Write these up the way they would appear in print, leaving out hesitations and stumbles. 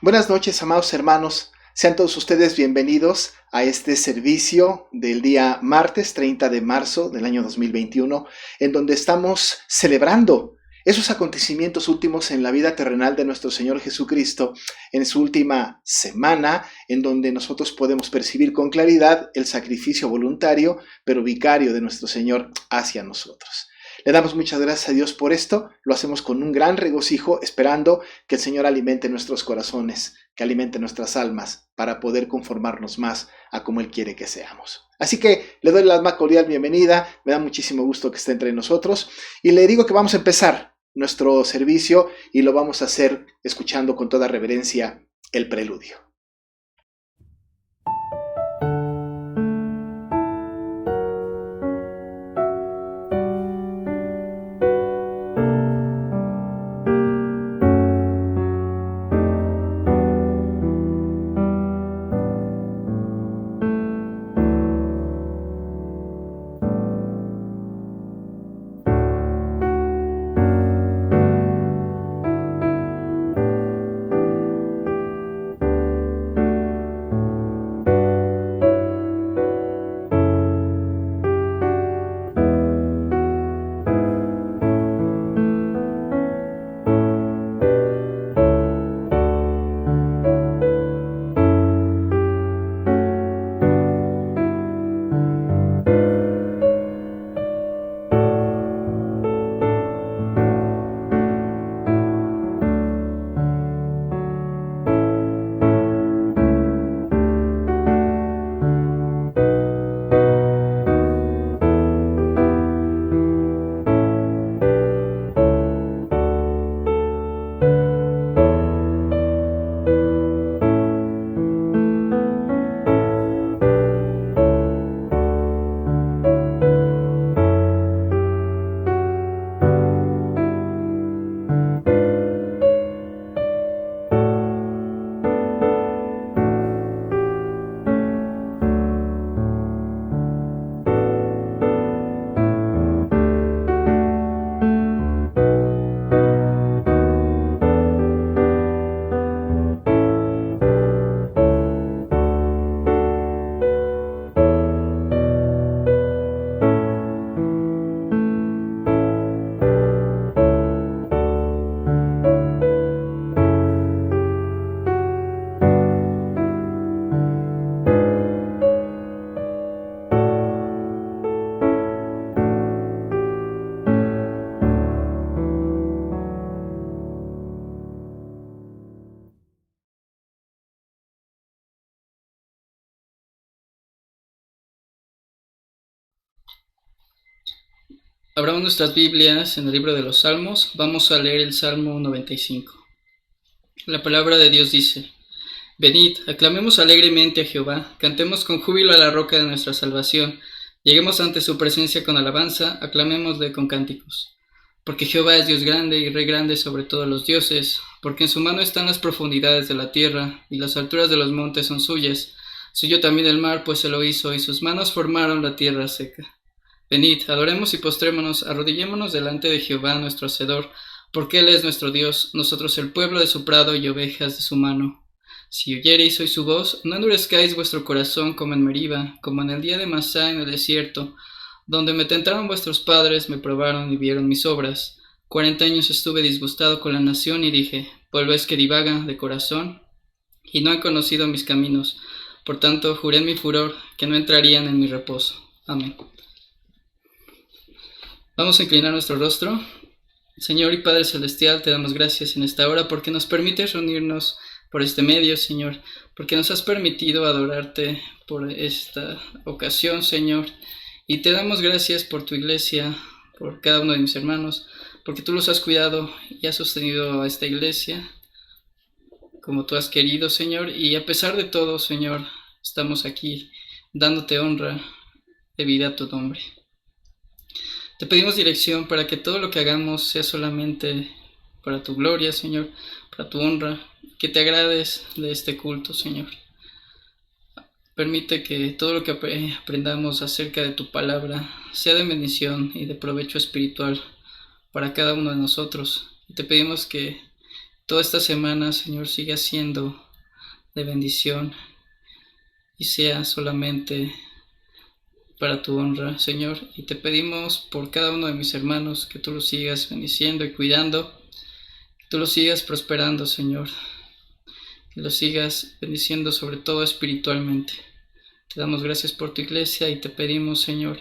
Buenas noches, amados hermanos. Sean todos ustedes bienvenidos a este servicio del día martes 30 de marzo del año 2021, en donde estamos celebrando esos acontecimientos últimos en la vida terrenal de nuestro Señor Jesucristo, en su última semana, en donde nosotros podemos percibir con claridad el sacrificio voluntario, pero vicario de nuestro Señor hacia nosotros. Le damos muchas gracias a Dios por esto, lo hacemos con un gran regocijo, esperando que el Señor alimente nuestros corazones, que alimente nuestras almas, para poder conformarnos más a como Él quiere que seamos. Así que le doy la más cordial bienvenida, me da muchísimo gusto que esté entre nosotros, y le digo que vamos a empezar nuestro servicio, y lo vamos a hacer escuchando con toda reverencia el preludio. Abramos nuestras Biblias en el libro de los Salmos. Vamos a leer el Salmo 95. La palabra de Dios dice: Venid, aclamemos alegremente a Jehová, cantemos con júbilo a la roca de nuestra salvación, lleguemos ante su presencia con alabanza, aclamémosle con cánticos. Porque Jehová es Dios grande y Rey grande sobre todos los dioses, porque en su mano están las profundidades de la tierra, y las alturas de los montes son suyas. Suyo también el mar, pues se lo hizo, y sus manos formaron la tierra seca. Venid, adoremos y postrémonos, arrodillémonos delante de Jehová nuestro Hacedor, porque Él es nuestro Dios, nosotros el pueblo de su prado y ovejas de su mano. Si oyereis hoy su voz, no endurezcáis vuestro corazón como en Meriba, como en el día de Masá en el desierto, donde me tentaron vuestros padres, me probaron y vieron mis obras. 40 años estuve disgustado con la nación y dije: pueblo es que divaga de corazón, y no han conocido mis caminos. Por tanto, juré en mi furor que no entrarían en mi reposo. Amén. Vamos a inclinar nuestro rostro. Señor y Padre Celestial, te damos gracias en esta hora porque nos permites reunirnos por este medio, Señor, porque nos has permitido adorarte por esta ocasión, Señor, y te damos gracias por tu iglesia, por cada uno de mis hermanos, porque tú los has cuidado y has sostenido a esta iglesia como tú has querido, Señor, y a pesar de todo, Señor, estamos aquí dándote honra debida a tu nombre. Te pedimos dirección para que todo lo que hagamos sea solamente para tu gloria, Señor, para tu honra, que te agrades de este culto, Señor. Permite que todo lo que aprendamos acerca de tu palabra sea de bendición y de provecho espiritual para cada uno de nosotros. Y te pedimos que toda esta semana, Señor, siga siendo de bendición y sea solamente para tu honra, Señor. Y te pedimos por cada uno de mis hermanos que tú los sigas bendiciendo y cuidando, que tú los sigas prosperando, Señor, que los sigas bendiciendo sobre todo espiritualmente. Te damos gracias por tu iglesia y te pedimos, Señor,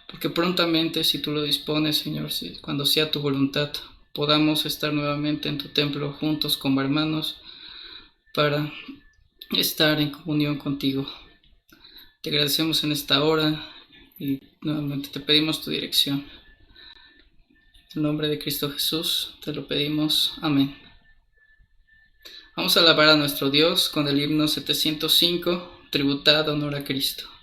porque prontamente, si tú lo dispones, Señor, cuando sea tu voluntad, podamos estar nuevamente en tu templo juntos como hermanos para estar en comunión contigo. Te agradecemos en esta hora y nuevamente te pedimos tu dirección. En el nombre de Cristo Jesús te lo pedimos. Amén. Vamos a alabar a nuestro Dios con el himno 705, Tributad honor a Cristo.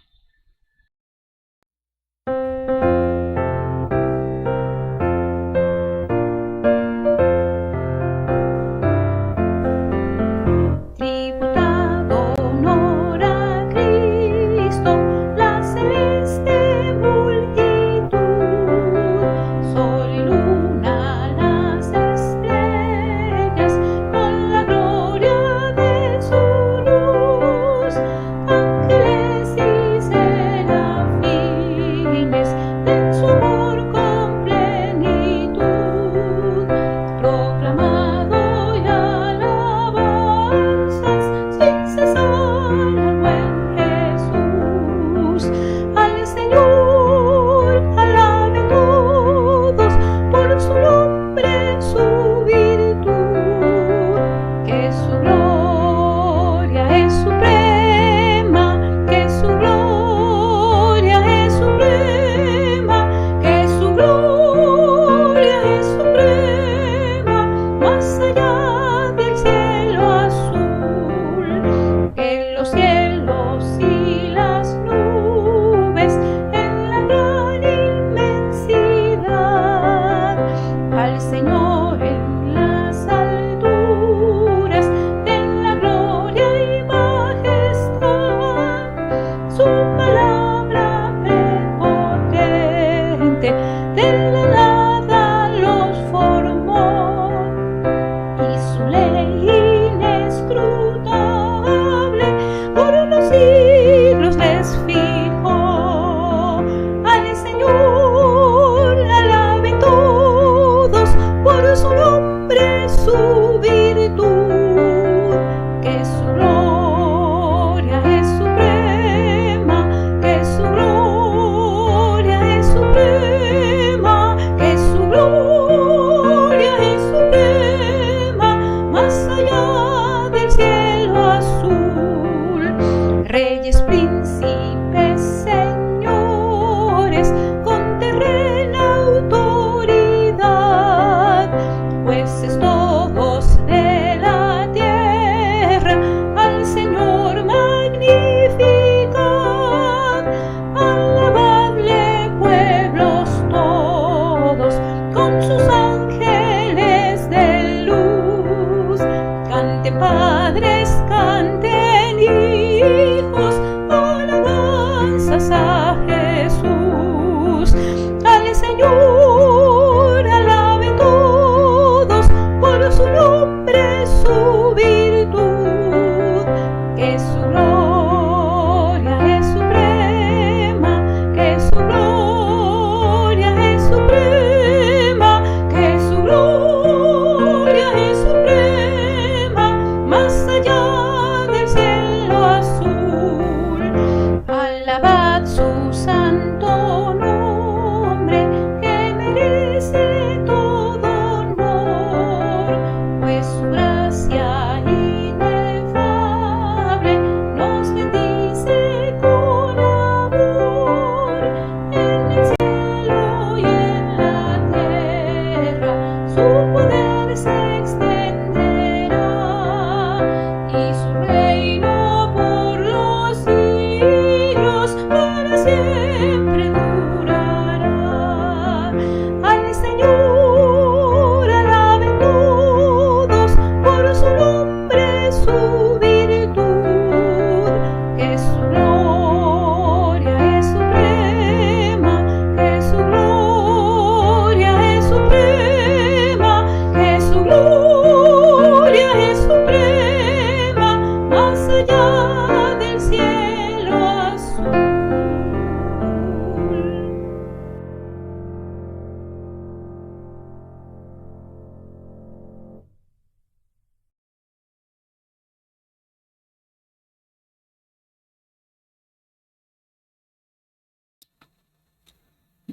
Ángeles y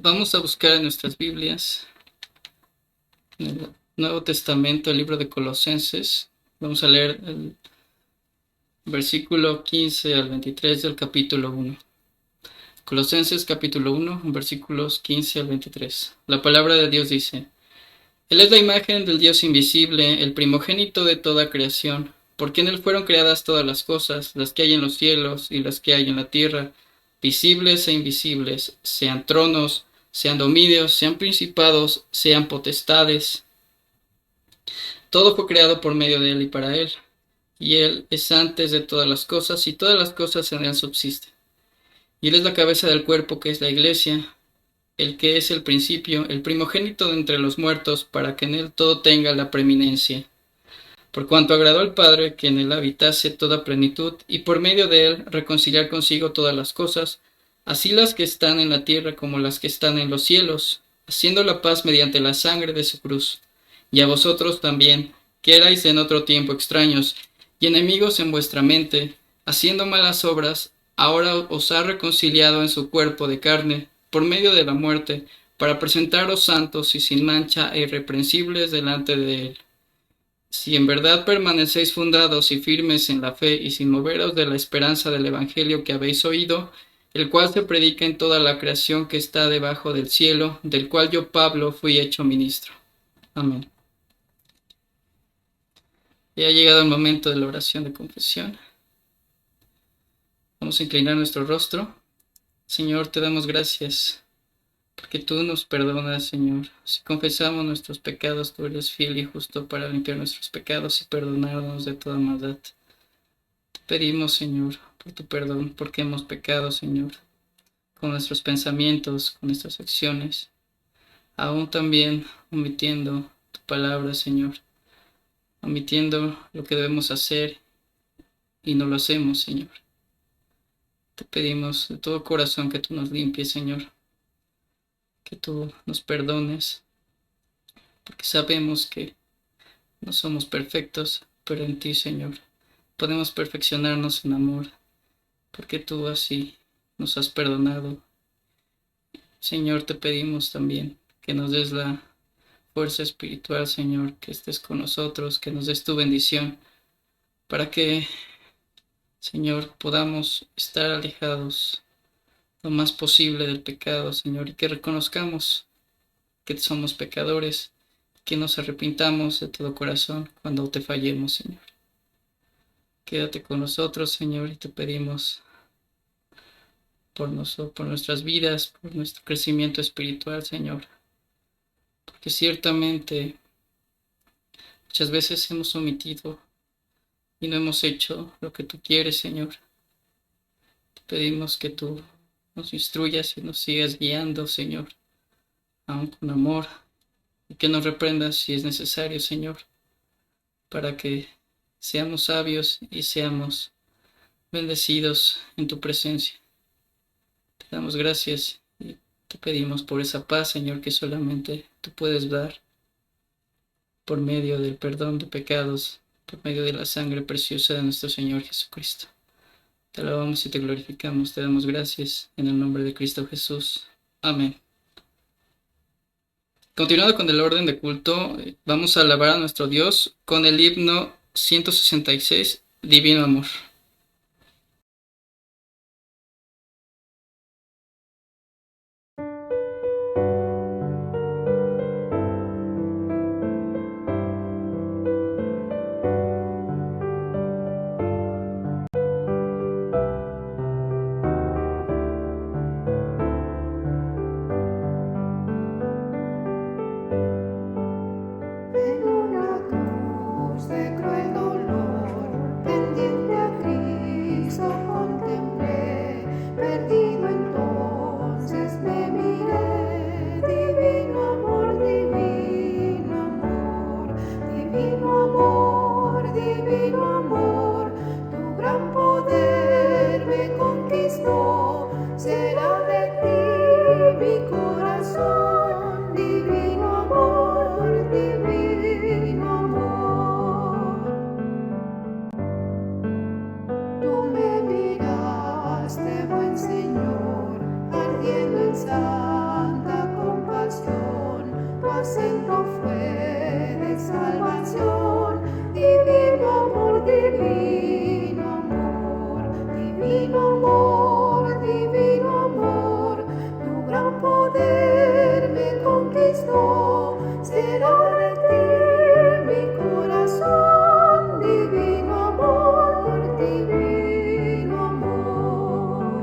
Vamos a buscar en nuestras Biblias, en el Nuevo Testamento, el libro de Colosenses. Vamos a leer el versículo 15 al 23 del capítulo 1. Colosenses capítulo 1, versículos 15 al 23. La palabra de Dios dice: Él es la imagen del Dios invisible, el primogénito de toda creación, porque en Él fueron creadas todas las cosas, las que hay en los cielos y las que hay en la tierra, visibles e invisibles, sean tronos, sean dominios, sean principados, sean potestades. Todo fue creado por medio de Él y para Él, y Él es antes de todas las cosas, y todas las cosas en Él subsisten. Y Él es la cabeza del cuerpo, que es la Iglesia, el que es el principio, el primogénito de entre los muertos, para que en Él todo tenga la preeminencia. Por cuanto agradó al Padre que en Él habitase toda plenitud, y por medio de Él reconciliar consigo todas las cosas, así las que están en la tierra como las que están en los cielos, haciendo la paz mediante la sangre de su cruz. Y a vosotros también, que erais en otro tiempo extraños y enemigos en vuestra mente, haciendo malas obras, ahora os ha reconciliado en su cuerpo de carne, por medio de la muerte, para presentaros santos y sin mancha e irreprensibles delante de Él. Si en verdad permanecéis fundados y firmes en la fe y sin moveros de la esperanza del Evangelio que habéis oído, el cual se predica en toda la creación que está debajo del cielo, del cual yo, Pablo, fui hecho ministro. Amén. Ya ha llegado el momento de la oración de confesión. Vamos a inclinar nuestro rostro. Señor, te damos gracias porque tú nos perdonas, Señor. Si confesamos nuestros pecados, tú eres fiel y justo para limpiar nuestros pecados y perdonarnos de toda maldad. Te pedimos, Señor, por tu perdón, porque hemos pecado, Señor, con nuestros pensamientos, con nuestras acciones, aún también omitiendo tu palabra, Señor, omitiendo lo que debemos hacer y no lo hacemos, Señor. Te pedimos de todo corazón que tú nos limpies, Señor, que tú nos perdones, porque sabemos que no somos perfectos, pero en ti, Señor, podemos perfeccionarnos en amor, porque tú así nos has perdonado. Señor, te pedimos también que nos des la fuerza espiritual, Señor, que estés con nosotros, que nos des tu bendición, para que, Señor, podamos estar alejados lo más posible del pecado, Señor, y que reconozcamos que somos pecadores, que nos arrepintamos de todo corazón cuando te fallemos, Señor. Quédate con nosotros, Señor, y te pedimos por nuestras vidas, por nuestro crecimiento espiritual, Señor, porque ciertamente muchas veces hemos omitido y no hemos hecho lo que tú quieres, Señor. Te pedimos que tú nos instruyas y nos sigas guiando, Señor, aún con amor, y que nos reprendas si es necesario, Señor, para que seamos sabios y seamos bendecidos en tu presencia. Te damos gracias y te pedimos por esa paz, Señor, que solamente tú puedes dar por medio del perdón de pecados, por medio de la sangre preciosa de nuestro Señor Jesucristo. Te alabamos y te glorificamos, te damos gracias en el nombre de Cristo Jesús. Amén. Continuando con el orden de culto, vamos a alabar a nuestro Dios con el himno 166, Divino Amor. En una cruz de cruel dolor, pendiente a acento fue de salvación. Divino amor, divino amor, divino amor, divino amor, tu gran poder me conquistó. Será de ti mi corazón, divino amor, divino amor.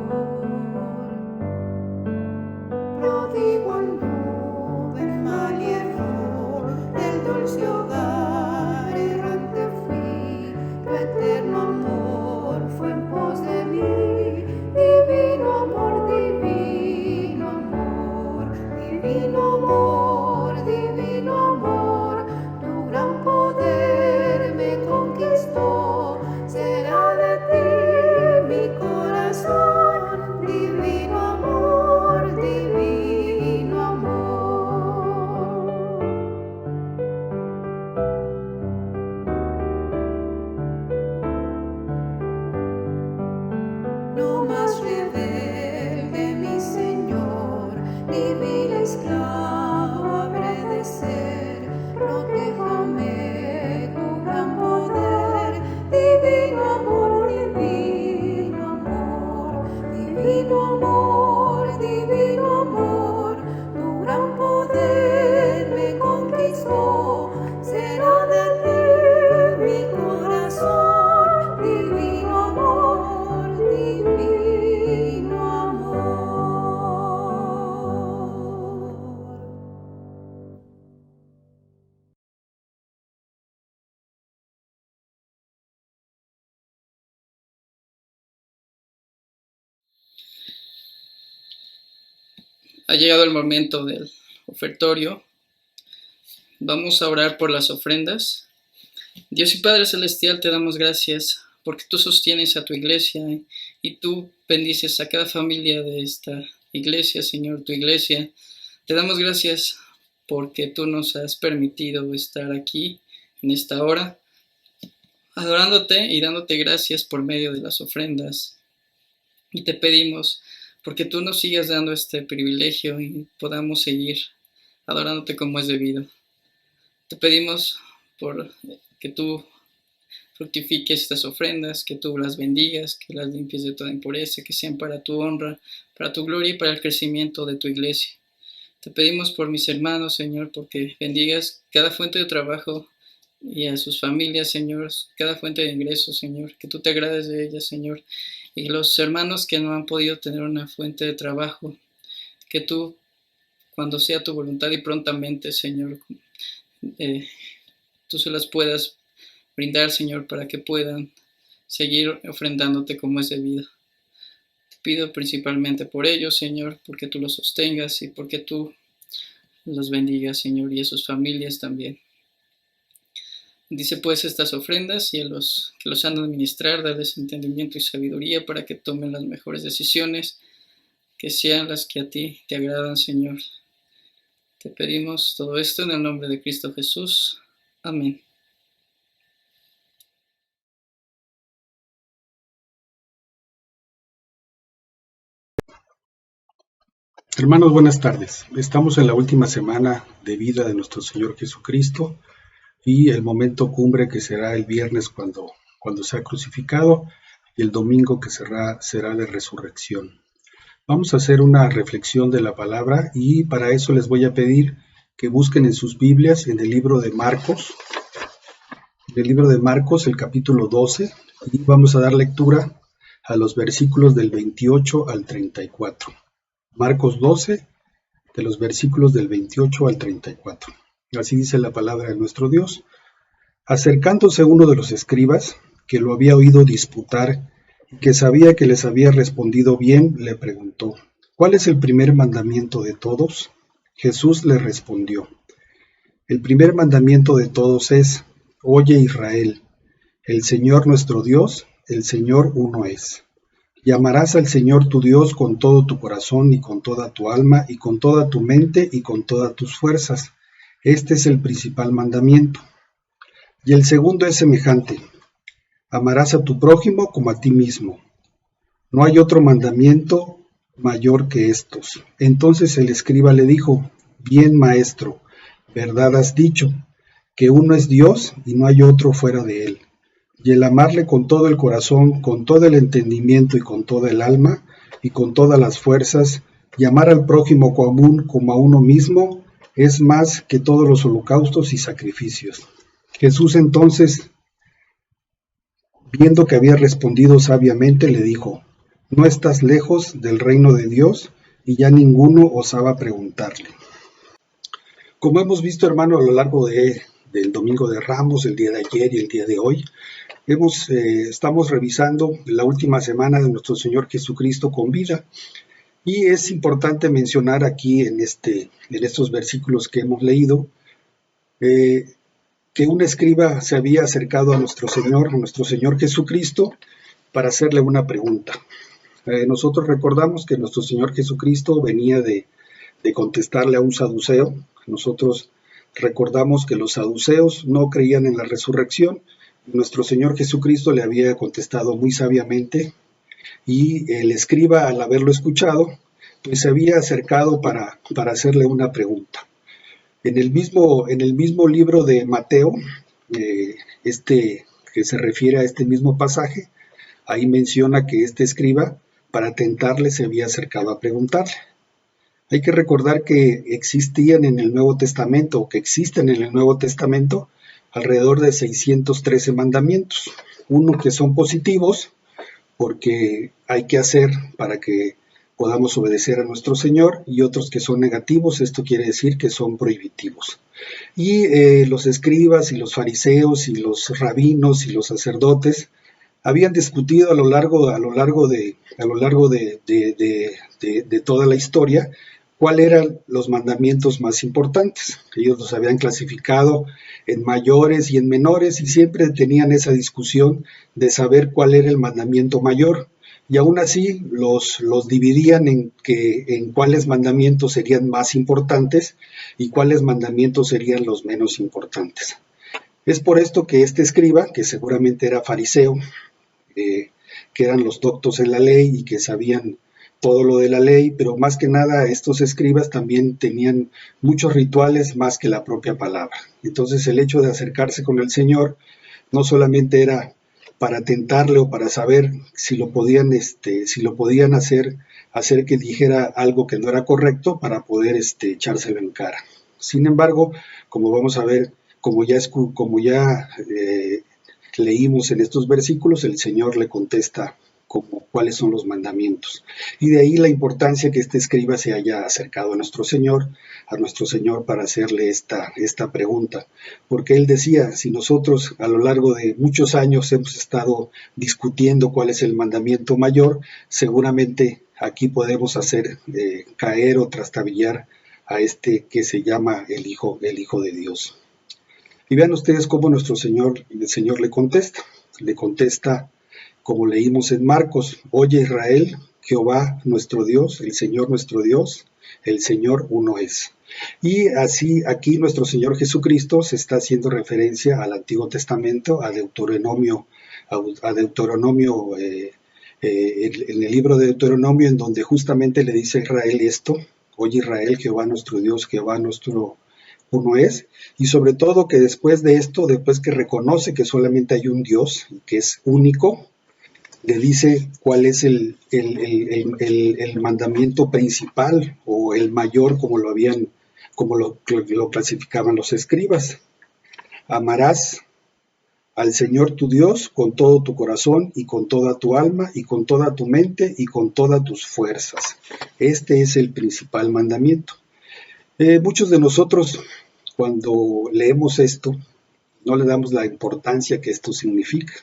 Prodigo anduve en mal y error, del dulce hogar errante fui, tu eterno amor fue en pos de mí. Divino amor, divino amor, divino amor, divino amor, tu gran poder me conquistó. Será de ti mi corazón, divino amor, divino amor. No más rebelde, mi Señor, ni vil esclavo habré de ser. Protéjame tu gran poder, divino amor, divino amor, divino amor, divino amor, tu gran poder me conquistó. Será de ti mi corazón, divino amor, divino amor. Ha llegado el momento del ofertorio. Vamos a orar por las ofrendas. Dios y Padre Celestial, te damos gracias porque tú sostienes a tu iglesia y tú bendices a cada familia de esta iglesia, Señor, tu iglesia. Te damos gracias porque tú nos has permitido estar aquí en esta hora, adorándote y dándote gracias por medio de las ofrendas. Y te pedimos porque tú nos sigas dando este privilegio y podamos seguir adorándote como es debido. Te pedimos por que tú fructifiques estas ofrendas, que tú las bendigas, que las limpies de toda impureza, que sean para tu honra, para tu gloria y para el crecimiento de tu iglesia. Te pedimos por mis hermanos, Señor, porque bendigas cada fuente de trabajo y a sus familias, Señor, cada fuente de ingresos, Señor, que tú te agrades de ellas, Señor. Y los hermanos que no han podido tener una fuente de trabajo, que tú, cuando sea tu voluntad y prontamente, Señor, tú se las puedas brindar, Señor, para que puedan seguir ofrendándote como es debido. Te pido principalmente por ellos, Señor, porque tú los sostengas y porque tú los bendigas, Señor, y a sus familias también. Dice pues estas ofrendas y a los que los han de administrar, darles entendimiento y sabiduría para que tomen las mejores decisiones, que sean las que a ti te agradan, Señor. Te pedimos todo esto en el nombre de Cristo Jesús. Amén. Hermanos, buenas tardes. Estamos en la última semana de vida de nuestro Señor Jesucristo y el momento cumbre que será el viernes cuando sea crucificado y el domingo que será de resurrección. Vamos a hacer una reflexión de la palabra y para eso les voy a pedir que busquen en sus Biblias en el libro de Marcos, el capítulo 12, y vamos a dar lectura a los versículos del 28 al 34. Marcos 12, de los versículos del 28 al 34. Así dice la palabra de nuestro Dios. Acercándose uno de los escribas, que lo había oído disputar y que sabía que les había respondido bien, le preguntó: ¿cuál es el primer mandamiento de todos? Jesús le respondió: el primer mandamiento de todos es: oye Israel, el Señor nuestro Dios, el Señor uno es. Y amarás al Señor tu Dios con todo tu corazón y con toda tu alma y con toda tu mente y con todas tus fuerzas. Este es el principal mandamiento. Y el segundo es semejante: amarás a tu prójimo como a ti mismo. No hay otro mandamiento mayor que estos. Entonces el escriba le dijo: bien, maestro, Verdad has dicho, que uno es Dios y no hay otro fuera de él. Y el amarle con todo el corazón, con todo el entendimiento y con toda el alma y con todas las fuerzas, y amar al prójimo común como a uno mismo, es más que todos los holocaustos y sacrificios. Jesús entonces, viendo que había respondido sabiamente, le dijo: no estás lejos del reino de Dios, y ya ninguno osaba preguntarle. Como hemos visto, hermano, a lo largo del Domingo de Ramos, el día de ayer y el día de hoy, estamos revisando la última semana de nuestro Señor Jesucristo con vida. Y es importante mencionar aquí en estos versículos que hemos leído, que un escriba se había acercado a nuestro Señor Jesucristo, para hacerle una pregunta. Nosotros recordamos que nuestro Señor Jesucristo venía de contestarle a un saduceo. Nosotros recordamos que los saduceos no creían en la resurrección. Nuestro Señor Jesucristo le había contestado muy sabiamente, y el escriba, al haberlo escuchado, pues se había acercado para hacerle una pregunta. En el mismo libro de Mateo, que se refiere a este mismo pasaje, ahí menciona que este escriba, para tentarle, se había acercado a preguntarle. Hay que recordar que existían en el Nuevo Testamento, o que existen en el Nuevo Testamento, alrededor de 613 mandamientos. Uno que son positivos, porque hay que hacer para que podamos obedecer a nuestro Señor, y otros que son negativos. Esto quiere decir que son prohibitivos. Y los escribas y los fariseos y los rabinos y los sacerdotes habían discutido a lo largo de toda la historia cuáles eran los mandamientos más importantes. Ellos los habían clasificado en mayores y en menores, y siempre tenían esa discusión de saber cuál era el mandamiento mayor, y aún así los dividían en cuáles mandamientos serían más importantes y cuáles mandamientos serían los menos importantes. Es por esto que este escriba, que seguramente era fariseo, que eran los doctos en la ley y que sabían todo lo de la ley, pero más que nada estos escribas también tenían muchos rituales más que la propia palabra. Entonces el hecho de acercarse con el Señor no solamente era para tentarle o para saber si lo podían hacer que dijera algo que no era correcto, para poder echárselo en cara. Sin embargo, como vamos a ver, como ya leímos en estos versículos, el Señor le contesta cuáles son los mandamientos. Y de ahí la importancia que este escriba se haya acercado a nuestro Señor para hacerle esta pregunta. Porque él decía, si nosotros a lo largo de muchos años hemos estado discutiendo cuál es el mandamiento mayor, seguramente aquí podemos hacer caer o trastabillar a que se llama el Hijo de Dios. Y vean ustedes cómo el Señor le contesta como leímos en Marcos: oye Israel, Jehová nuestro Dios, el Señor nuestro Dios, el Señor uno es. Y así aquí nuestro Señor Jesucristo se está haciendo referencia al Antiguo Testamento, a Deuteronomio, en el libro de Deuteronomio, en donde justamente le dice a Israel esto: oye Israel, Jehová nuestro Dios, Jehová nuestro uno es. Y sobre todo que después de esto, después que reconoce que solamente hay un Dios y que es único, le dice cuál es el mandamiento principal o el mayor, como lo clasificaban los escribas. Amarás al Señor tu Dios con todo tu corazón y con toda tu alma y con toda tu mente y con todas tus fuerzas. Este es el principal mandamiento. Muchos de nosotros, cuando leemos esto, no le damos la importancia que esto significa.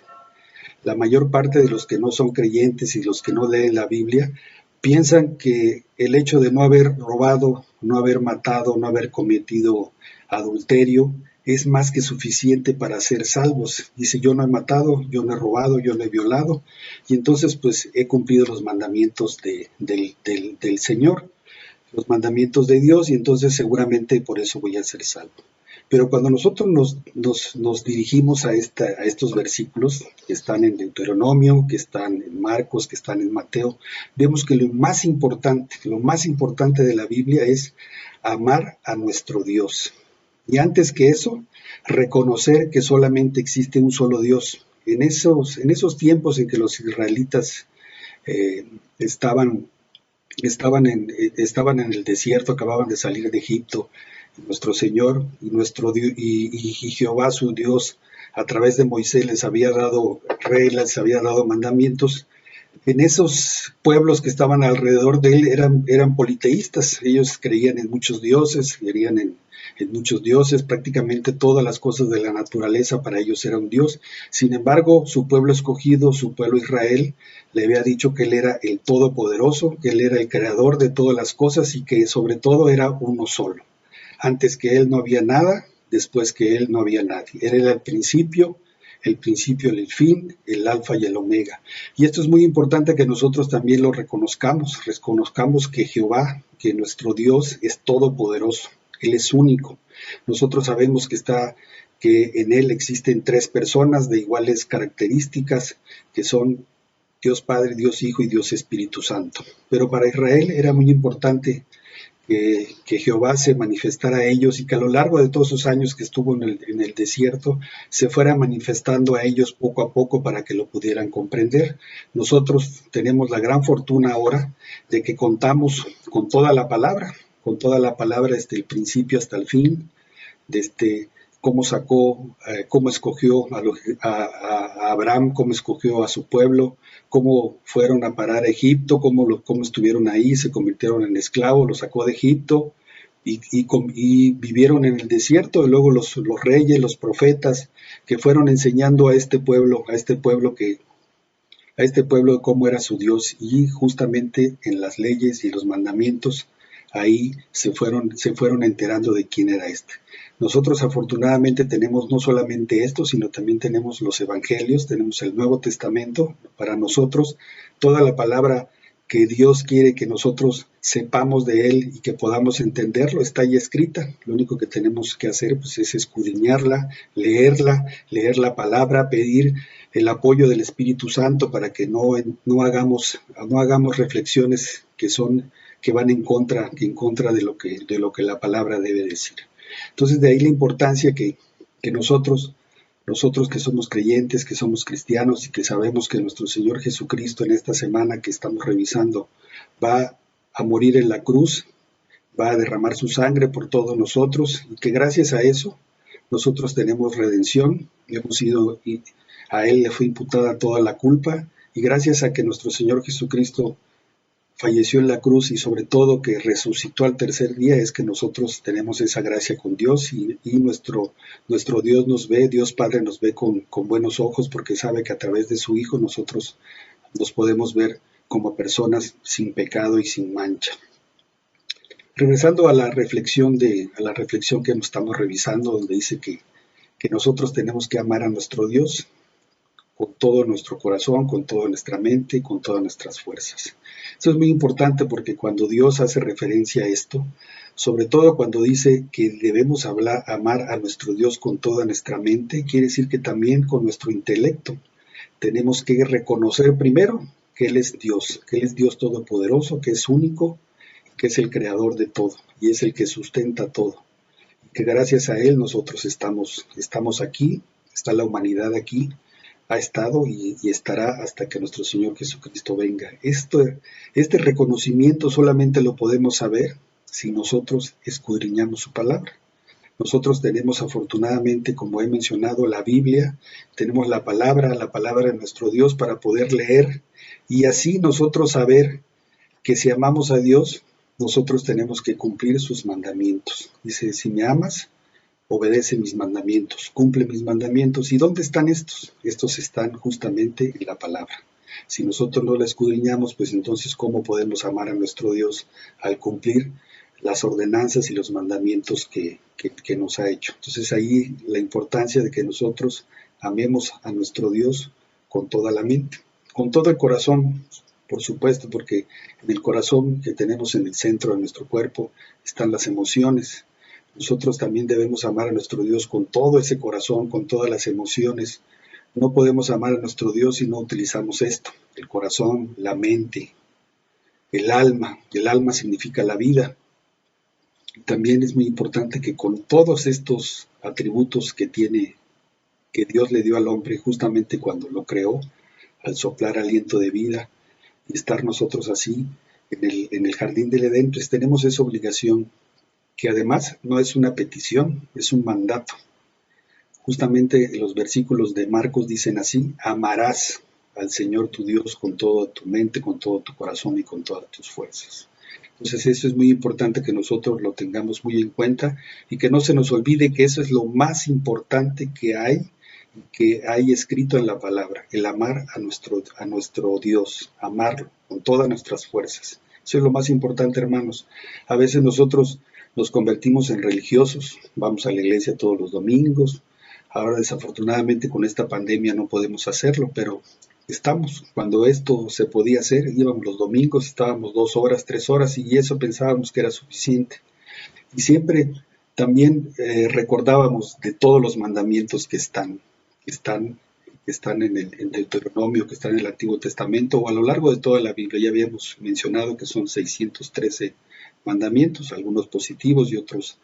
La mayor parte de los que no son creyentes y los que no leen la Biblia piensan que el hecho de no haber robado, no haber matado, no haber cometido adulterio es más que suficiente para ser salvos. Dice: yo no he matado, yo no he robado, yo no he violado, y entonces pues he cumplido los mandamientos del Señor, los mandamientos de Dios, y entonces seguramente por eso voy a ser salvo. Pero cuando nosotros nos dirigimos a estos versículos que están en Deuteronomio, que están en Marcos, que están en Mateo, vemos que lo más importante de la Biblia es amar a nuestro Dios. Y antes que eso, reconocer que solamente existe un solo Dios. En esos tiempos en que los israelitas estaban en el desierto, acababan de salir de Egipto, nuestro Señor y nuestro Dios, y Jehová su Dios a través de Moisés les había dado reglas, les había dado mandamientos. En esos pueblos que estaban alrededor de él eran politeístas, ellos creían en muchos dioses, prácticamente todas las cosas de la naturaleza para ellos era un dios. Sin embargo, su pueblo escogido, su pueblo Israel, le había dicho que él era el Todopoderoso, que él era el creador de todas las cosas y que sobre todo era uno solo. Antes que él no había nada, después que él no había nadie. Él era el principio, el fin, el alfa y el omega. Y esto es muy importante que nosotros también lo reconozcamos que Jehová, que nuestro Dios es todopoderoso, Él es único. Nosotros sabemos que en Él existen tres personas de iguales características, que son Dios Padre, Dios Hijo y Dios Espíritu Santo. Pero para Israel era muy importante que Jehová se manifestara a ellos y que a lo largo de todos esos años que estuvo en el desierto se fuera manifestando a ellos poco a poco para que lo pudieran comprender. Nosotros tenemos la gran fortuna ahora de que contamos con toda la palabra desde el principio hasta el fin, desde cómo escogió a Abraham, cómo escogió a su pueblo, cómo fueron a parar a Egipto, cómo estuvieron ahí, se convirtieron en esclavos, los sacó de Egipto y vivieron en el desierto, y luego los reyes, los profetas, que fueron enseñando a este pueblo cómo era su Dios, y justamente en las leyes y los mandamientos, ahí se fueron enterando de quién era este. Nosotros afortunadamente tenemos no solamente esto, sino también tenemos los evangelios, tenemos el Nuevo Testamento. Para nosotros, toda la palabra que Dios quiere que nosotros sepamos de Él y que podamos entenderlo está ahí escrita. Lo único que tenemos que hacer pues, es escudriñarla, leer la palabra, pedir el apoyo del Espíritu Santo para que no hagamos reflexiones que van en contra de lo que la palabra debe decir. Entonces de ahí la importancia que nosotros que somos creyentes, que somos cristianos y que sabemos que nuestro Señor Jesucristo en esta semana que estamos revisando va a morir en la cruz, va a derramar su sangre por todos nosotros y que gracias a eso nosotros tenemos redención, a Él le fue imputada toda la culpa y gracias a que nuestro Señor Jesucristo falleció en la cruz y sobre todo que resucitó al tercer día es que nosotros tenemos esa gracia con Dios y nuestro Dios nos ve, Dios Padre nos ve con buenos ojos porque sabe que a través de su Hijo nosotros nos podemos ver como personas sin pecado y sin mancha. Regresando a la reflexión que estamos revisando, donde dice que nosotros tenemos que amar a nuestro Dios con todo nuestro corazón, con toda nuestra mente y con todas nuestras fuerzas. Esto es muy importante porque cuando Dios hace referencia a esto, sobre todo cuando dice que debemos amar a nuestro Dios con toda nuestra mente, quiere decir que también con nuestro intelecto tenemos que reconocer primero que Él es Dios todopoderoso, que es único, que es el creador de todo y es el que sustenta todo. Que gracias a Él nosotros estamos aquí, está la humanidad aquí, ha estado y estará hasta que nuestro Señor Jesucristo venga. Este reconocimiento solamente lo podemos saber si nosotros escudriñamos su palabra. Nosotros tenemos afortunadamente, como he mencionado, la Biblia, tenemos la palabra de nuestro Dios para poder leer y así nosotros saber que si amamos a Dios, nosotros tenemos que cumplir sus mandamientos. Dice, si me amas, obedece mis mandamientos, cumple mis mandamientos. ¿Y dónde están estos? Estos están justamente en la palabra. Si nosotros no la escudriñamos, pues entonces ¿cómo podemos amar a nuestro Dios al cumplir las ordenanzas y los mandamientos que nos ha hecho? Entonces ahí la importancia de que nosotros amemos a nuestro Dios con toda la mente, con todo el corazón, por supuesto, porque en el corazón que tenemos en el centro de nuestro cuerpo están las emociones. Nosotros también debemos amar a nuestro Dios con todo ese corazón, con todas las emociones. No podemos amar a nuestro Dios si no utilizamos esto, el corazón, la mente, el alma. El alma significa la vida. También es muy importante que con todos estos atributos que Dios le dio al hombre justamente cuando lo creó, al soplar aliento de vida y estar nosotros así en el jardín del Edén, pues tenemos esa obligación que además no es una petición, es un mandato. Justamente los versículos de Marcos dicen así: amarás al Señor tu Dios con toda tu mente, con todo tu corazón y con todas tus fuerzas. Entonces eso es muy importante que nosotros lo tengamos muy en cuenta y que no se nos olvide que eso es lo más importante que hay escrito en la palabra, el amar a nuestro Dios, amarlo con todas nuestras fuerzas. Eso es lo más importante, hermanos. A veces nosotros nos convertimos en religiosos, vamos a la iglesia todos los domingos. Ahora desafortunadamente con esta pandemia no podemos hacerlo, pero cuando esto se podía hacer, íbamos los domingos, estábamos 2 horas, 3 horas y eso pensábamos que era suficiente. Y siempre también recordábamos de todos los mandamientos que están en el Deuteronomio, que están en el Antiguo Testamento o a lo largo de toda la Biblia. Ya habíamos mencionado que son 613 mandamientos, algunos positivos y otros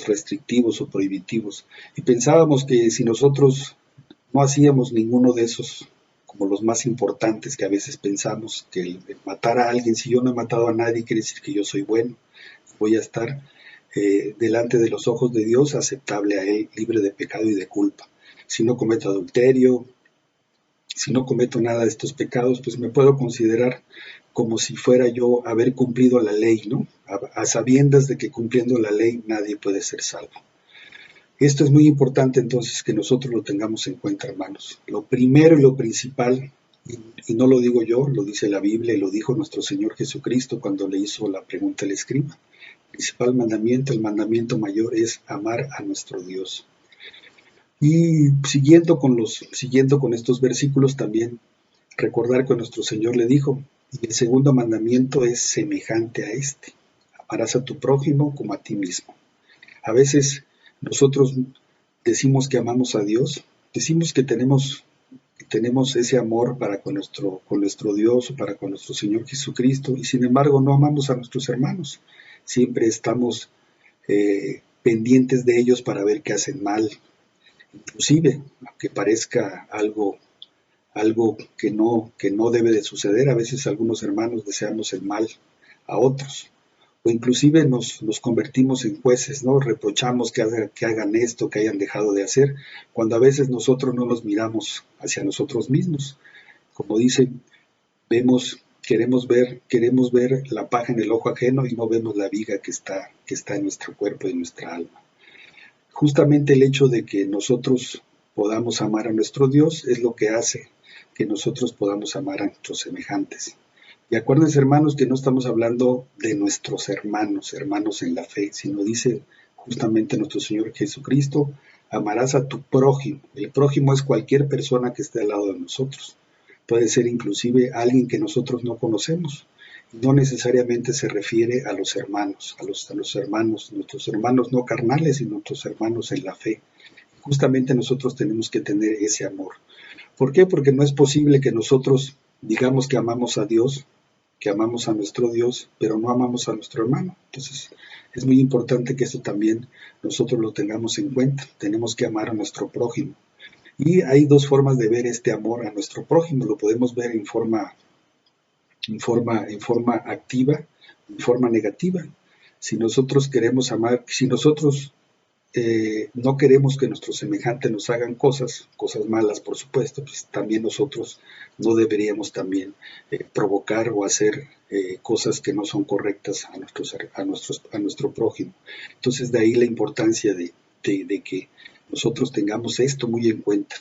restrictivos o prohibitivos. Y pensábamos que si nosotros no hacíamos ninguno de esos, como los más importantes que a veces pensamos, que el matar a alguien, si yo no he matado a nadie, quiere decir que yo soy bueno, voy a estar delante de los ojos de Dios aceptable a Él, libre de pecado y de culpa. Si no cometo adulterio, si no cometo nada de estos pecados, pues me puedo considerar como si fuera yo haber cumplido la ley, ¿no? A sabiendas de que cumpliendo la ley nadie puede ser salvo. Esto es muy importante entonces que nosotros lo tengamos en cuenta, hermanos. Lo primero y lo principal, y no lo digo yo, lo dice la Biblia y lo dijo nuestro Señor Jesucristo cuando le hizo la pregunta al escriba. El principal mandamiento, el mandamiento mayor es amar a nuestro Dios. Y siguiendo con estos versículos también recordar que nuestro Señor le dijo, y el segundo mandamiento es semejante a este: amarás a tu prójimo como a ti mismo. A veces nosotros decimos que amamos a Dios, decimos que tenemos ese amor para con nuestro Dios o para con nuestro Señor Jesucristo, y sin embargo no amamos a nuestros hermanos. Siempre estamos pendientes de ellos para ver qué hacen mal. Inclusive, aunque parezca algo que no debe de suceder, a veces algunos hermanos deseamos el mal a otros. O inclusive nos convertimos en jueces, ¿no? Reprochamos que hagan esto, que hayan dejado de hacer, cuando a veces nosotros no nos miramos hacia nosotros mismos. Como dicen, queremos ver la paja en el ojo ajeno y no vemos la viga que está en nuestro cuerpo y en nuestra alma. Justamente el hecho de que nosotros podamos amar a nuestro Dios es lo que hace que nosotros podamos amar a nuestros semejantes. Y acuérdense, hermanos, que no estamos hablando de nuestros hermanos en la fe, sino dice justamente nuestro Señor Jesucristo, amarás a tu prójimo. El prójimo es cualquier persona que esté al lado de nosotros. Puede ser inclusive alguien que nosotros no conocemos. No necesariamente se refiere a los hermanos, a los hermanos, nuestros hermanos no carnales, sino nuestros hermanos en la fe. Justamente nosotros tenemos que tener ese amor. ¿Por qué? Porque no es posible que nosotros digamos que amamos a Dios, que amamos a nuestro Dios, pero no amamos a nuestro hermano. Entonces, es muy importante que esto también nosotros lo tengamos en cuenta. Tenemos que amar a nuestro prójimo. Y hay 2 formas de ver este amor a nuestro prójimo. Lo podemos ver en forma activa, en forma negativa. Si nosotros queremos amar, si nosotros no queremos que nuestros semejantes nos hagan cosas malas, por supuesto, pues también nosotros no deberíamos también provocar o hacer cosas que no son correctas a nuestro prójimo. Entonces de ahí la importancia de que nosotros tengamos esto muy en cuenta.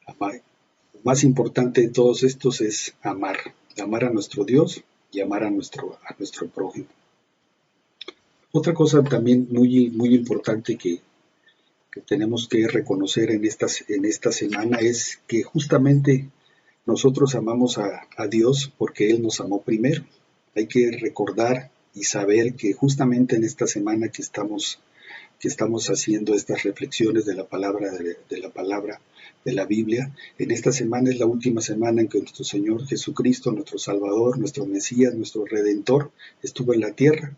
Lo más importante de todos estos es amar a nuestro Dios y amar a nuestro prójimo. Otra cosa también muy, muy importante que tenemos que reconocer en esta semana es que justamente nosotros amamos a Dios porque Él nos amó primero. Hay que recordar y saber que justamente en esta semana que estamos haciendo estas reflexiones de la palabra de la Biblia, en esta semana es la última semana en que nuestro Señor Jesucristo, nuestro Salvador, nuestro Mesías, nuestro Redentor, estuvo en la tierra.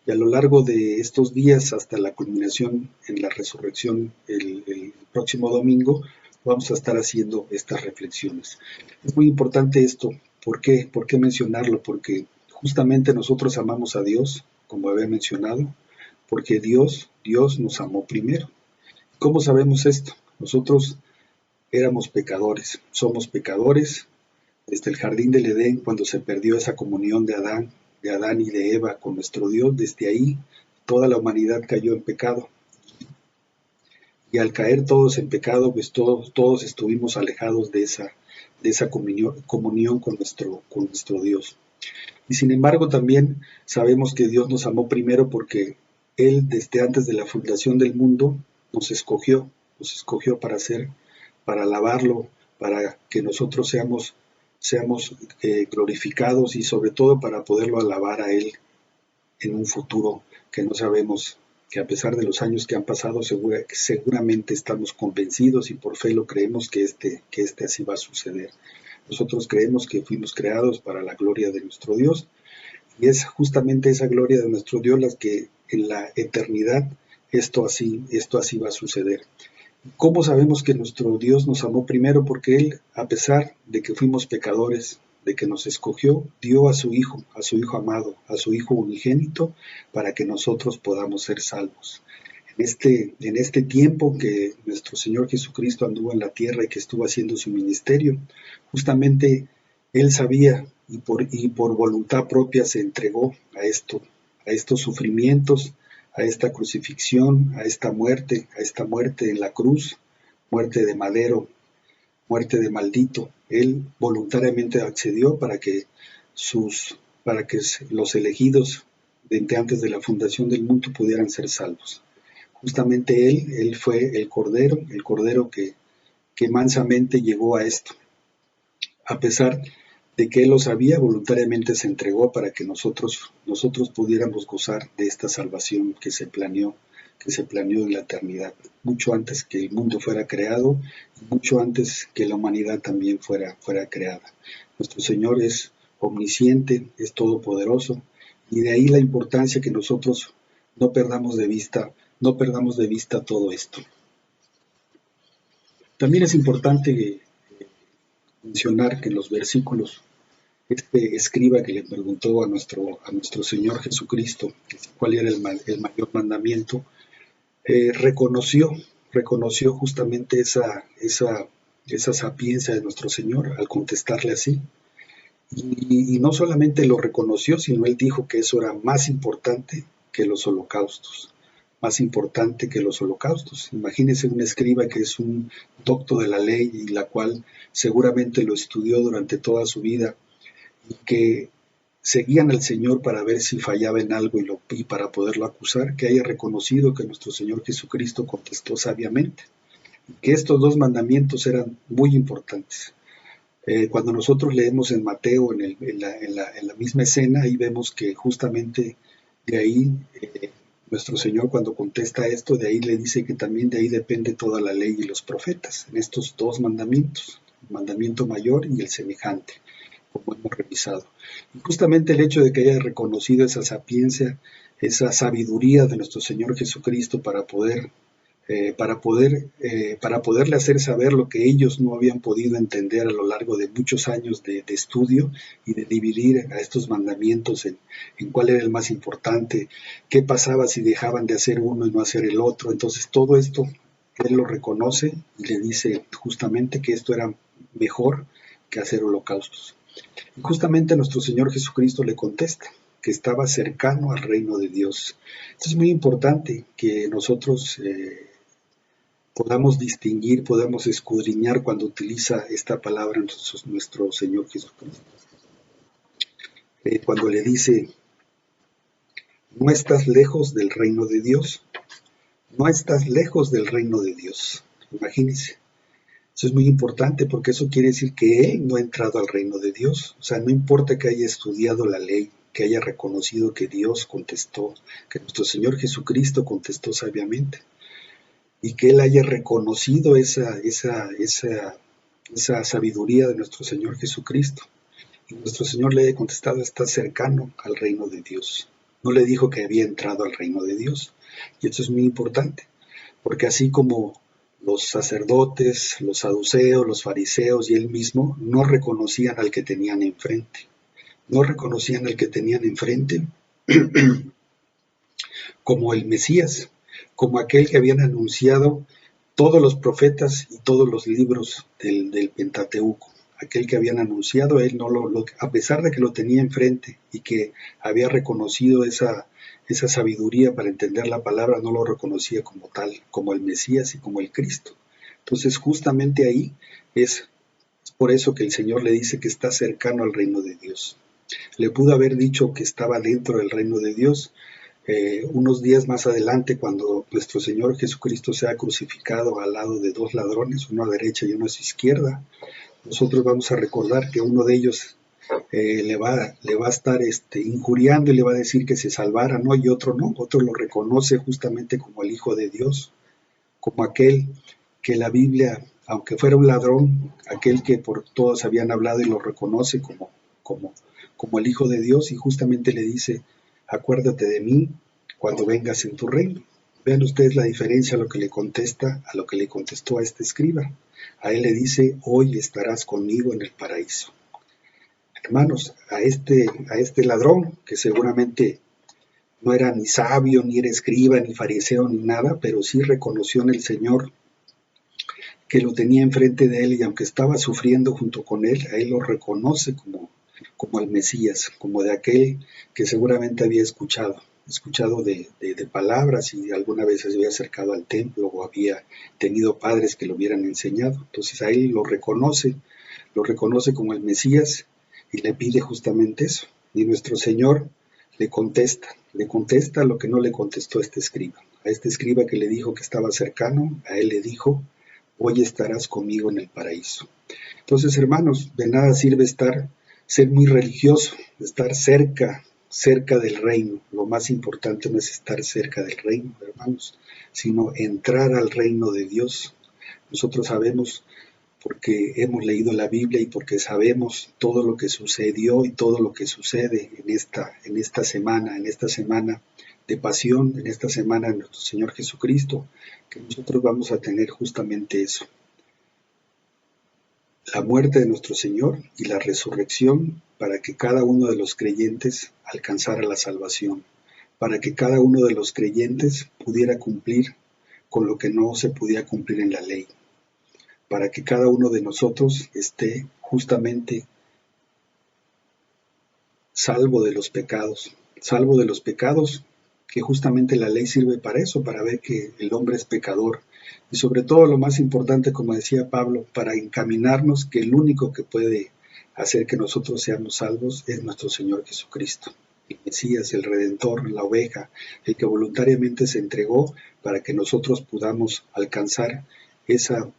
Y a lo largo de estos días, hasta la culminación en la resurrección el próximo domingo, vamos a estar haciendo estas reflexiones. Es muy importante esto. ¿Por qué? ¿Por qué mencionarlo? Porque justamente nosotros amamos a Dios, como había mencionado, porque Dios nos amó primero. ¿Cómo sabemos esto? Nosotros éramos pecadores, somos pecadores. Desde el jardín del Edén, cuando se perdió esa comunión de Adán y de Eva con nuestro Dios, desde ahí toda la humanidad cayó en pecado. Y al caer todos en pecado, pues todos estuvimos alejados de esa comunión con nuestro Dios. Y sin embargo también sabemos que Dios nos amó primero porque Él desde antes de la fundación del mundo nos escogió para alabarlo, para que nosotros seamos glorificados y sobre todo para poderlo alabar a Él en un futuro que no sabemos, que a pesar de los años que han pasado seguramente estamos convencidos y por fe lo creemos que este así va a suceder. Nosotros creemos que fuimos creados para la gloria de nuestro Dios y es justamente esa gloria de nuestro Dios la que en la eternidad esto así va a suceder. ¿Cómo sabemos que nuestro Dios nos amó primero? Porque Él, a pesar de que fuimos pecadores, de que nos escogió, dio a su Hijo amado, a su Hijo unigénito, para que nosotros podamos ser salvos. En este tiempo que nuestro Señor Jesucristo anduvo en la tierra y que estuvo haciendo su ministerio, justamente Él sabía y por voluntad propia se entregó a estos sufrimientos, a esta crucifixión, a esta muerte en la cruz, muerte de madero, muerte de maldito. Él voluntariamente accedió para que los elegidos desde antes de la fundación del mundo pudieran ser salvos. Justamente Él fue el Cordero que mansamente llegó a esto. A pesar de que Él lo sabía, voluntariamente se entregó para que nosotros pudiéramos gozar de esta salvación que se planeó en la eternidad, mucho antes que el mundo fuera creado, mucho antes que la humanidad también fuera creada. Nuestro Señor es omnisciente, es todopoderoso, y de ahí la importancia que nosotros no perdamos de vista todo esto. También es importante mencionar que en los versículos, este escriba que le preguntó a nuestro Señor Jesucristo cuál era el mayor mandamiento, reconoció justamente esa sapiencia de nuestro Señor al contestarle así. Y no solamente lo reconoció, sino Él dijo que eso era más importante que los holocaustos. Imagínense un escriba que es un docto de la ley y la cual seguramente lo estudió durante toda su vida y que seguían al Señor para ver si fallaba en algo y para poderlo acusar, que haya reconocido que nuestro Señor Jesucristo contestó sabiamente, que estos dos mandamientos eran muy importantes. Cuando nosotros leemos en Mateo, en la misma escena, ahí vemos que justamente de ahí nuestro Señor cuando contesta esto, de ahí le dice que también de ahí depende toda la ley y los profetas, en estos dos mandamientos, el mandamiento mayor y el semejante, como hemos revisado. Y justamente el hecho de que haya reconocido esa sapiencia, esa sabiduría de nuestro Señor Jesucristo para poderle hacer saber lo que ellos no habían podido entender a lo largo de muchos años de estudio y de dividir a estos mandamientos en cuál era el más importante, qué pasaba si dejaban de hacer uno y no hacer el otro. Entonces todo esto Él lo reconoce y le dice justamente que esto era mejor que hacer holocaustos. Y justamente nuestro Señor Jesucristo le contesta que estaba cercano al reino de Dios. Esto es muy importante que nosotros podamos distinguir, podamos escudriñar cuando utiliza esta palabra nuestro Señor Jesucristo. Cuando le dice, no estás lejos del reino de Dios, no estás lejos del reino de Dios. Imagínense. Eso es muy importante porque eso quiere decir que Él no ha entrado al reino de Dios. O sea, no importa que haya estudiado la ley, que haya reconocido que Dios contestó, que nuestro Señor Jesucristo contestó sabiamente, y que Él haya reconocido esa sabiduría de nuestro Señor Jesucristo. Y nuestro Señor le haya contestado, está cercano al reino de Dios. no le dijo que había entrado al reino de Dios. Y esto es muy importante, porque así como los sacerdotes, los saduceos, los fariseos y él mismo no reconocían al que tenían enfrente. No reconocían al que tenían enfrente como el Mesías, como aquel que habían anunciado todos los profetas y todos los libros del Pentateuco. Aquel que habían anunciado, él no a pesar de que lo tenía enfrente y que había reconocido esa sabiduría para entender la palabra, no lo reconocía como tal, como el Mesías y como el Cristo. Entonces justamente ahí es por eso que el Señor le dice que está cercano al reino de Dios. Le pudo haber dicho que estaba dentro del reino de Dios unos días más adelante, cuando nuestro Señor Jesucristo sea crucificado al lado de dos ladrones, uno a derecha y uno a su izquierda. Nosotros vamos a recordar que uno de ellos le va a estar injuriando y le va a decir que se salvara, ¿no? Y otro no, otro lo reconoce justamente como el Hijo de Dios, como aquel que la Biblia, aunque fuera un ladrón, aquel que por todos habían hablado y lo reconoce como el Hijo de Dios, y justamente le dice: acuérdate de mí cuando vengas en tu reino. Vean ustedes la diferencia a lo que le contestó a este escriba. A él le dice: hoy estarás conmigo en el paraíso. Hermanos, a este ladrón, que seguramente no era ni sabio, ni era escriba, ni fariseo, ni nada, pero sí reconoció en el Señor que lo tenía enfrente de él, y aunque estaba sufriendo junto con él, a él lo reconoce como el Mesías, como de aquel que seguramente había escuchado de palabras, y alguna vez se había acercado al templo o había tenido padres que lo hubieran enseñado. Entonces a él lo reconoce como el Mesías y le pide justamente eso. Y nuestro Señor le contesta lo que no le contestó a este escriba que le dijo que estaba cercano. A él le dijo: hoy estarás conmigo en el paraíso. Entonces, hermanos, de nada sirve ser muy religioso, estar cerca del reino. Lo más importante no es estar cerca del reino, hermanos, sino entrar al reino de Dios. Nosotros sabemos, porque hemos leído la Biblia y porque sabemos todo lo que sucedió y todo lo que sucede en esta semana de pasión, en esta semana de nuestro Señor Jesucristo, que nosotros vamos a tener justamente eso: la muerte de nuestro Señor y la resurrección, para que cada uno de los creyentes alcanzara la salvación, para que cada uno de los creyentes pudiera cumplir con lo que no se podía cumplir en la ley, para que cada uno de nosotros esté justamente salvo de los pecados, que justamente la ley sirve para eso, para ver que el hombre es pecador. Y sobre todo, lo más importante, como decía Pablo, para encaminarnos, que el único que puede hacer que nosotros seamos salvos es nuestro Señor Jesucristo, el Mesías, el Redentor, la oveja, el que voluntariamente se entregó para que nosotros podamos alcanzar esa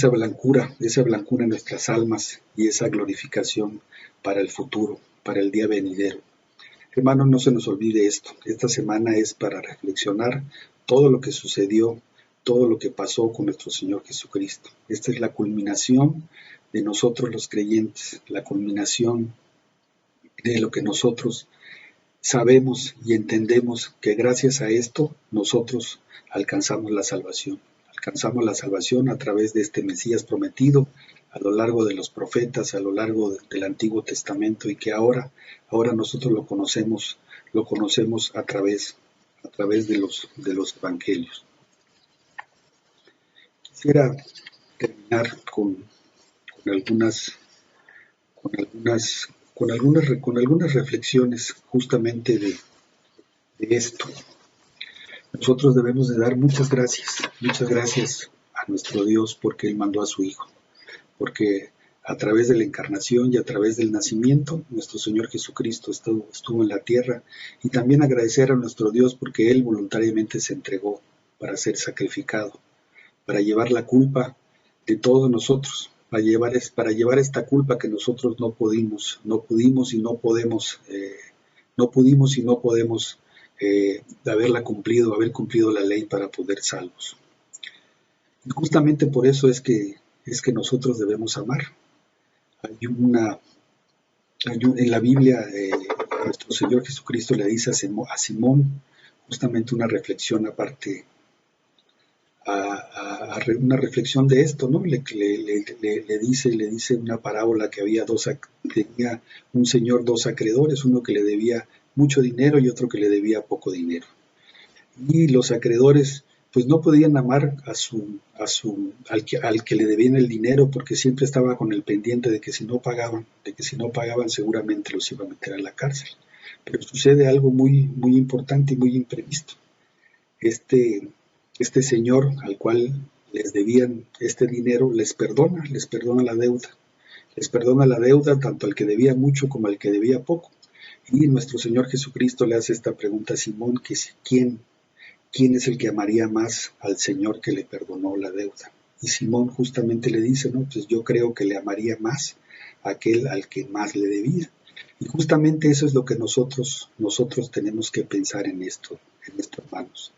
blancura en nuestras almas y esa glorificación para el futuro, para el día venidero. Hermanos, no se nos olvide esto. Esta semana es para reflexionar todo lo que sucedió, todo lo que pasó con nuestro Señor Jesucristo. Esta es la culminación de nosotros los creyentes, la culminación de lo que nosotros sabemos y entendemos, que gracias a esto nosotros alcanzamos la salvación. Alcanzamos la salvación a través de este Mesías prometido a lo largo de los profetas, a lo largo del Antiguo Testamento, y que ahora nosotros lo conocemos a través de los evangelios. Quisiera terminar con algunas reflexiones justamente de esto. Nosotros debemos de dar muchas gracias a nuestro Dios, porque Él mandó a su Hijo, porque a través de la encarnación y a través del nacimiento, nuestro Señor Jesucristo estuvo en la tierra. Y también agradecer a nuestro Dios porque Él voluntariamente se entregó para ser sacrificado, para llevar la culpa de todos nosotros, para llevar esta culpa que nosotros no pudimos y no podemos haber cumplido la ley para poder salvos. Y justamente por eso es que nosotros debemos amar. En la Biblia nuestro Señor Jesucristo le dice a Simón justamente una reflexión aparte, una reflexión de esto, ¿no? Le dice una parábola que tenía un señor dos acreedores, uno que le debía mucho dinero y otro que le debía poco dinero. Y los acreedores pues no podían amar al que le debían el dinero, porque siempre estaba con el pendiente de que si no pagaban seguramente los iba a meter a la cárcel. Pero sucede algo muy, muy importante y muy imprevisto. Este señor al cual les debían este dinero les perdona la deuda. Les perdona la deuda tanto al que debía mucho como al que debía poco. Y nuestro Señor Jesucristo le hace esta pregunta a Simón, que si ¿quién es el que amaría más al Señor que le perdonó la deuda? Y Simón justamente le dice, no, pues yo creo que le amaría más a aquel al que más le debía. Y justamente eso es lo que nosotros tenemos que pensar en esto, hermanos.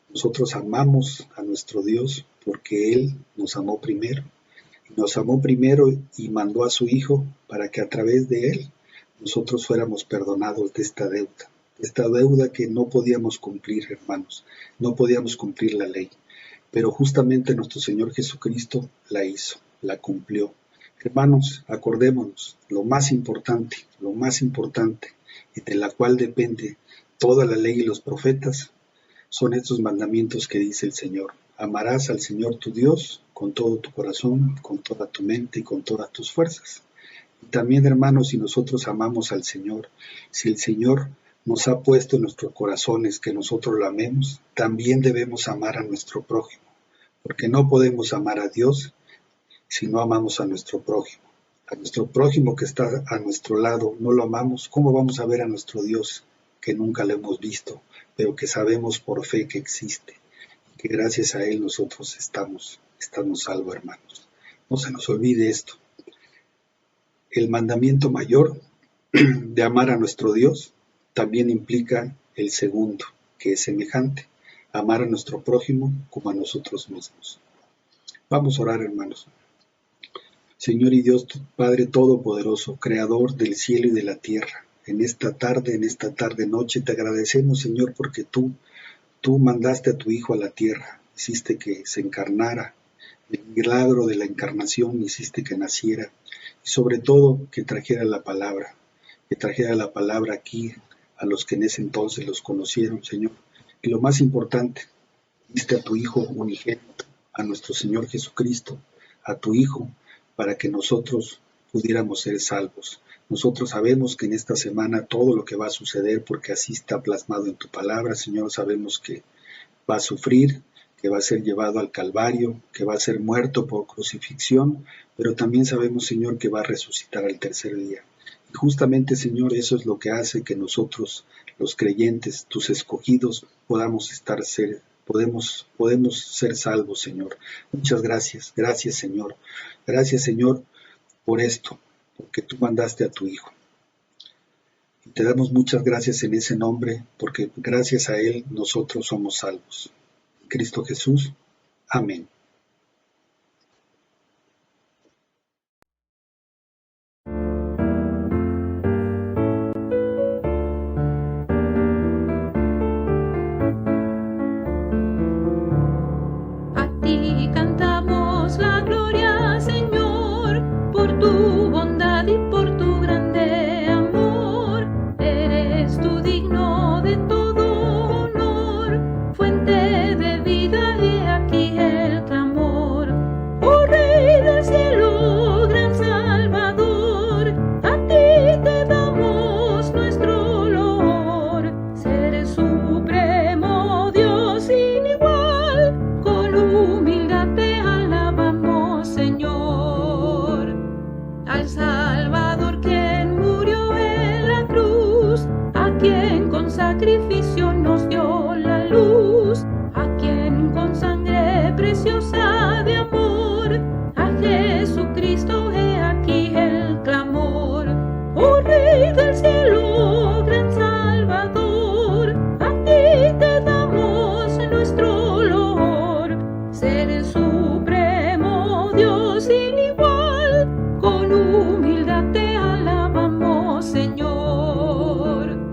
Nosotros amamos a nuestro Dios porque Él nos amó primero. Nos amó primero y mandó a su Hijo para que a través de Él nosotros fuéramos perdonados de esta deuda que no podíamos cumplir, hermanos. No podíamos cumplir la ley. Pero justamente nuestro Señor Jesucristo la hizo, la cumplió. Hermanos, acordémonos, lo más importante, y de la cual depende toda la ley y los profetas, son estos mandamientos que dice el Señor. Amarás al Señor tu Dios con todo tu corazón, con toda tu mente y con todas tus fuerzas. Y también, hermanos, si nosotros amamos al Señor, si el Señor nos ha puesto en nuestros corazones que nosotros lo amemos, también debemos amar a nuestro prójimo, porque no podemos amar a Dios si no amamos a nuestro prójimo. A nuestro prójimo que está a nuestro lado no lo amamos, ¿cómo vamos a ver a nuestro Dios que nunca lo hemos visto, pero que sabemos por fe que existe, y que gracias a Él nosotros estamos salvos, hermanos? No se nos olvide esto. El mandamiento mayor de amar a nuestro Dios también implica el segundo, que es semejante, amar a nuestro prójimo como a nosotros mismos. Vamos a orar, hermanos. Señor y Dios, Padre Todopoderoso, Creador del cielo y de la tierra, en esta tarde noche, te agradecemos, Señor, porque tú mandaste a tu Hijo a la tierra, hiciste que se encarnara, el milagro de la encarnación hiciste que naciera, y sobre todo que trajera la palabra aquí a los que en ese entonces los conocieron, Señor. Y lo más importante, diste a tu Hijo unigénito, a nuestro Señor Jesucristo, a tu Hijo, para que nosotros pudiéramos ser salvos. Nosotros sabemos que en esta semana todo lo que va a suceder, porque así está plasmado en tu palabra, Señor, sabemos que va a sufrir, que va a ser llevado al Calvario, que va a ser muerto por crucifixión, pero también sabemos, Señor, que va a resucitar al tercer día. Y justamente, Señor, eso es lo que hace que nosotros, los creyentes, tus escogidos, podemos ser salvos, Señor. Muchas gracias, Señor. Gracias, Señor, por esto, porque tú mandaste a tu Hijo. Y te damos muchas gracias en ese nombre, porque gracias a Él nosotros somos salvos. En Cristo Jesús. Amén. A ti cantamos la gloria, Señor, por tu bondad y por tu grande amor. Eres tú digno de todo honor, fuente de vida, he aquí el clamor. Oh Rey del cielo, gran Salvador, a ti te damos nuestro loor. Ser supremo Dios sin igual, con humildad te alabamos, Señor. Al Salvador quien murió en la cruz, a quien con sacrificio nos dio la luz, a quien con sangre preciosa de amor, a Jesucristo he aquí el clamor. Oh Rey del cielo, gran Salvador, a ti te damos nuestro loor. Ser supremo Dios sin igual, con humildad te alabamos, Señor.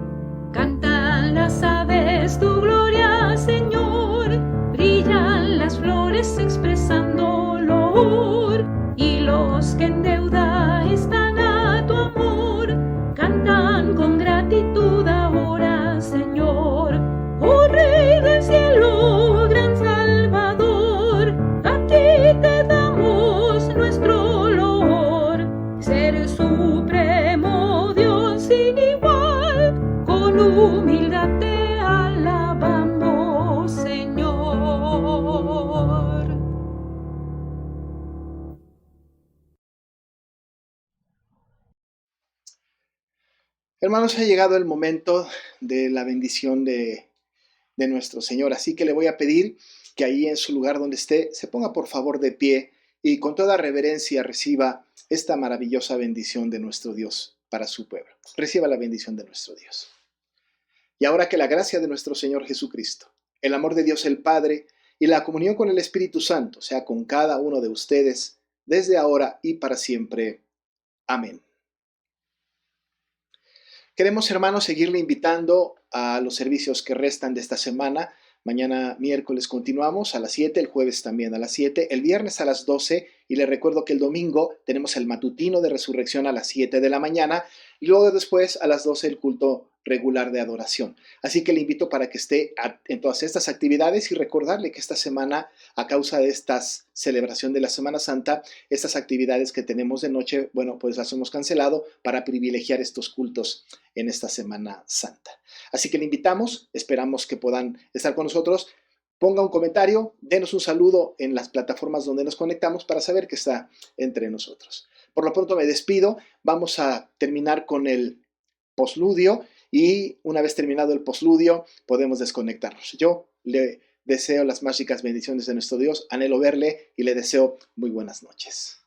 brillan las flores expresando loor, y los que en deuda están a tu amor, cantan con gratitud ahora, Señor. Oh Rey del cielo, gran Salvador, a ti te damos nuestro loor. Ser supremo Dios sin igual, con humildad te alabamos, Señor. Hermanos, ha llegado el momento de la bendición de nuestro Señor, así que le voy a pedir que ahí en su lugar donde esté se ponga por favor de pie y con toda reverencia reciba esta maravillosa bendición de nuestro Dios para su pueblo. Reciba la bendición de nuestro Dios. Y ahora que la gracia de nuestro Señor Jesucristo, el amor de Dios el Padre y la comunión con el Espíritu Santo sea con cada uno de ustedes desde ahora y para siempre. Amén. Queremos, hermanos, seguirle invitando a los servicios que restan de esta semana. Mañana miércoles continuamos a las 7, el jueves también a las 7, el viernes a las 12 y les recuerdo que el domingo tenemos el matutino de resurrección a las 7 de la mañana y luego después a las 12 el culto regular de adoración. Así que le invito para que esté en todas estas actividades y recordarle que esta semana, a causa de esta celebración de la Semana Santa, estas actividades que tenemos de noche, bueno, pues las hemos cancelado para privilegiar estos cultos en esta Semana Santa. Así que le invitamos, esperamos que puedan estar con nosotros. Ponga un comentario, denos un saludo en las plataformas donde nos conectamos para saber que está entre nosotros. Por lo pronto me despido, vamos a terminar con el postludio y una vez terminado el postludio podemos desconectarnos. Yo le deseo las mágicas bendiciones de nuestro Dios, anhelo verle y le deseo muy buenas noches.